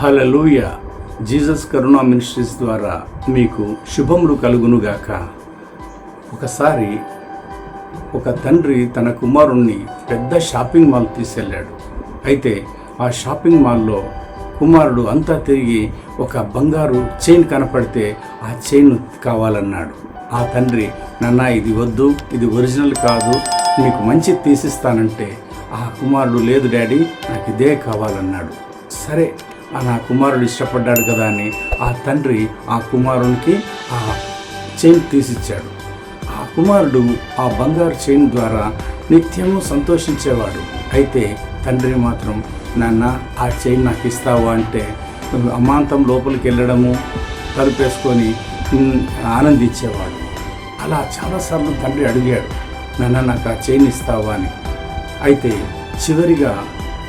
హల్లెలూయా. Jesus కరుణా ministries ద్వారా మీకు శుభములు కలుగునుగాక. ఒకసారి ఒక తండ్రి తన కుమారుణ్ణి పెద్ద షాపింగ్ మాల్ తీసుకెళ్ళాడు. అయితే ఆ షాపింగ్ మాల్లో కుమారుడు అంతా తిరిగి ఒక బంగారు చైన్ కనపడితే ఆ చైన్ కావాలన్నాడు. ఆ తండ్రి, నాన్న ఇది వద్దు, ఇది ఒరిజినల్ కాదు, నీకు మంచి తీసిస్తానంటే ఆ కుమారుడు, లేదు డాడీ నాకు ఇదే కావాలన్నాడు. సరే, నా కుమారుడు ఇష్టపడ్డాడు కదా అని ఆ తండ్రి ఆ కుమారునికి ఆ చైన్ తీసిచ్చాడు. ఆ కుమారుడు ఆ బంగారు చైన్ ద్వారా నిత్యము సంతోషించేవాడు. అయితే తండ్రి మాత్రం, నాన్న ఆ చైన్ నాకు ఇస్తావా అంటే అమాంతం లోపలికి వెళ్ళడము, తలుపేసుకొని ఆనందించేవాడు. అలా చాలాసార్లు తండ్రి అడిగాడు, నాన్న నాకు ఆ చైన్ ఇస్తావా అని. అయితే చివరిగా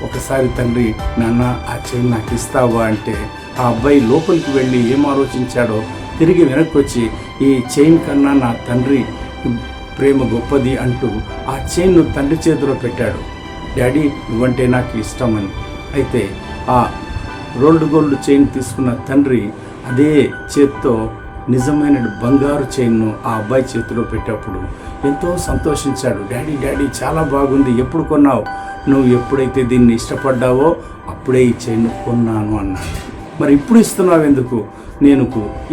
ఒకసారి తండ్రి, నాన్న ఆ చైన్ నాకు ఇస్తావా అంటే ఆ అబ్బాయి లోపలికి వెళ్ళి ఏం ఆలోచించాడో తిరిగి వెనక్కి వచ్చి, ఈ చైన్ కన్నా నా తండ్రి ప్రేమ గొప్పది అంటూ ఆ చైన్ను తండ్రి చేతిలో పెట్టాడు. డాడీ నువ్వంటే నాకు ఇష్టమని. అయితే ఆ రోల్డ్ గోల్డ్ చైన్ తీసుకున్న తండ్రి అదే చేత్తో నిజమైన బంగారు చైన్ను ఆ అబ్బాయి చేతిలో పెట్టేప్పుడు ఎంతో సంతోషించాడు. డాడీ డాడీ చాలా బాగుంది, ఎప్పుడు కొన్నావు? నువ్వు ఎప్పుడైతే దీన్ని ఇష్టపడ్డావో అప్పుడే ఈ చైన్ కొన్నాను అన్నాడు. మరి ఇప్పుడు ఇస్తున్నావు ఎందుకు? నేను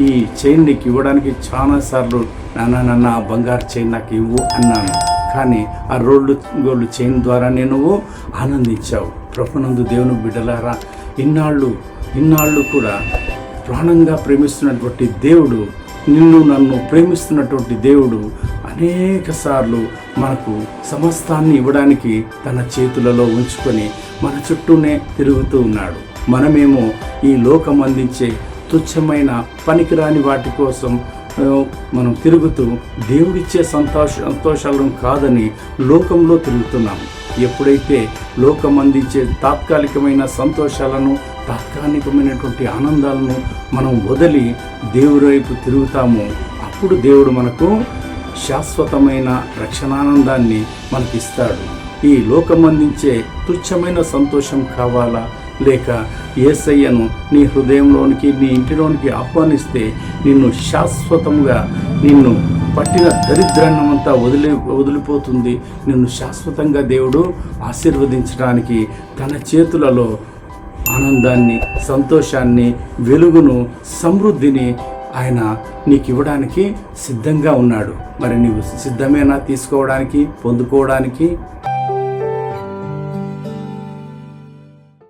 ఈ చైన్ నీకు ఇవ్వడానికి చాలాసార్లు నాన్న ఆ బంగారు చైన్ నాకు ఇవ్వు అన్నాను, కానీ ఆ రోల్డ్ గోల్డ్ చైన్ ద్వారా నువ్వు ఆనందించావు. ప్రభునందు దేవుని బిడ్డలారా, ఇన్నాళ్ళు కూడా ప్రాణంగా ప్రేమిస్తున్నటువంటి దేవుడు, నిన్ను నన్ను ప్రేమిస్తున్నటువంటి దేవుడు అనేక సార్లు మనకు సమస్తాన్ని ఇవ్వడానికి తన చేతులలో ఉంచుకొని మన చుట్టూనే తిరుగుతూ ఉన్నాడు. మనమేమో ఈ లోకం అందించే తుచ్చమైన పనికిరాని వాటి కోసం మనం తిరుగుతూ దేవుడిచ్చే సంతోషాలను కాదని లోకంలో తిరుగుతున్నాం. ఎప్పుడైతే లోకం అందించే తాత్కాలికమైన సంతోషాలను, తాత్కాలికమైనటువంటి ఆనందాలను మనం వదిలి దేవుడి వైపు తిరుగుతామో అప్పుడు దేవుడు మనకు శాశ్వతమైన రక్షణానందాన్ని మనకిస్తాడు. ఈ లోకం అందించే తుచ్చమైన సంతోషం కావాలా, లేక యేసయ్యను నీ హృదయంలోనికి, నీ ఇంటిలోనికి ఆహ్వానిస్తే నిన్ను శాశ్వతంగా, నిన్ను పట్టిన దరిద్రాన్నమంతా వదిలిపోతుంది. నిన్ను శాశ్వతంగా దేవుడు ఆశీర్వదించడానికి తన చేతులలో ఆనందాన్ని, సంతోషాన్ని, వెలుగును, సమృద్ధిని ఆయన నీకు ఇవ్వడానికి సిద్ధంగా ఉన్నాడు. మరి నీవు సిద్ధమేనా తీసుకోవడానికి, పొందుకోవడానికి?